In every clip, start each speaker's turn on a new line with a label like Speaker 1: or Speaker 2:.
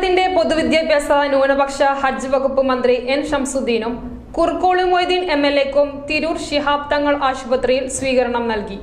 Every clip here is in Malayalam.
Speaker 1: കേരളത്തിന്റെ പൊതുവിദ്യാഭ്യാസ ന്യൂനപക്ഷ ഹജ്ജ് വകുപ്പ് മന്ത്രി എൻ ഷംസുദ്ദീനും കുർക്കോളി മൊയ്തീൻ എംഎൽഎക്കും തിരൂർ ശിഹാബ് തങ്ങൾ ആശുപത്രിയിൽ സ്വീകരണം നൽകി.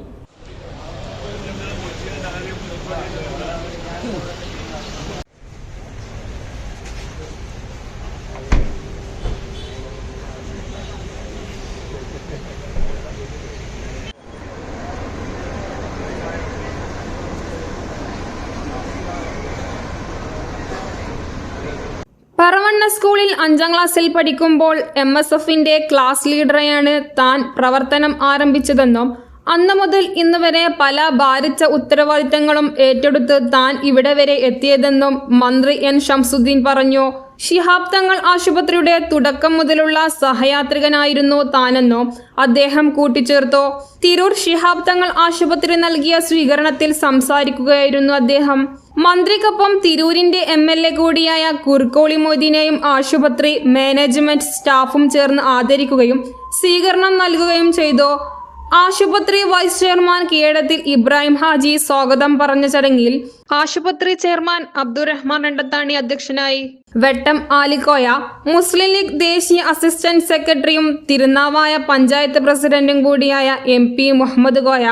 Speaker 1: പറവണ്ണ സ്കൂളിൽ 5ാം ക്ലാസ്സിൽ പഠിക്കുമ്പോൾ MSFന്റെ ക്ലാസ് ലീഡറെയാണ് താൻ പ്രവർത്തനം ആരംഭിച്ചതെന്നും അന്നു മുതൽ ഇന്ന് വരെ പല ഭാരിച്ച ഉത്തരവാദിത്തങ്ങളും ഏറ്റെടുത്ത് താൻ ഇവിടെ വരെ എത്തിയതെന്നും മന്ത്രി എൻ ഷംസുദ്ദീൻ പറഞ്ഞു. ശിഹാബ് തങ്ങൾ ആശുപത്രിയുടെ തുടക്കം മുതലുള്ള സഹയാത്രികനായിരുന്നു താനെന്നും അദ്ദേഹം കൂട്ടിച്ചേർത്തു. തിരൂർ ശിഹാബ് തങ്ങൾ ആശുപത്രി നൽകിയ സ്വീകരണത്തിൽ സംസാരിക്കുകയായിരുന്നു അദ്ദേഹം. മന്ത്രിക്കൊപ്പം തിരൂരിന്റെ MLA കൂടിയായ കുർക്കോളി മൊയ്തീനെയും ആശുപത്രി മാനേജ്മെന്റ് സ്റ്റാഫും ചേർന്ന് ആദരിക്കുകയും സ്വീകരണം നൽകുകയും ചെയ്തു. ആശുപത്രി വൈസ് ചെയർമാൻ കീഴടത്തിൽ ഇബ്രാഹിം ഹാജി സ്വാഗതം പറഞ്ഞ ചടങ്ങിൽ ആശുപത്രി ചെയർമാൻ അബ്ദുറഹ്മാൻ രണ്ടത്താണി അധ്യക്ഷനായി. വെട്ടം ആലിക്കോയ മുസ്ലിം ലീഗ് ദേശീയ അസിസ്റ്റന്റ് സെക്രട്ടറിയും തിരുനാവായ പഞ്ചായത്ത് പ്രസിഡന്റും കൂടിയായ MP മുഹമ്മദ് കോയ,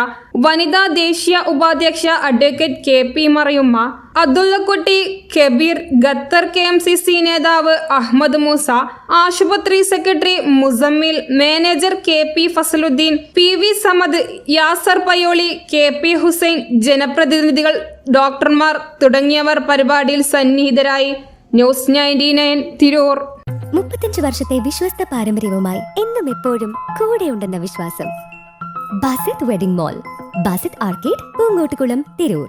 Speaker 1: വനിതാ ദേശീയ ഉപാധ്യക്ഷ advocate KP Mariyumma, Abdullakutty Kabeer, Qatar KMCC നേതാവ് അഹമ്മദ് മൂസ, ആശുപത്രി secretary Musammil, manager KP Fazaluddin, PV Samad, Yasar Payyoli, KP Hussain, ജനപ്രതിനിധികൾ, ഡോക്ടർമാർ തുടങ്ങിയവർ പരിപാടിയിൽ സന്നിഹിതരായി. ന്യൂസ് 99 തിരൂർ.
Speaker 2: 35 വർഷത്തെ വിശ്വസ്ത പാരമ്പര്യവുമായി എന്നും എപ്പോഴും കൂടെയുണ്ടെന്ന വിശ്വാസം. Basith wedding mall, Basith arcade, Poonkottukulam, Tirur.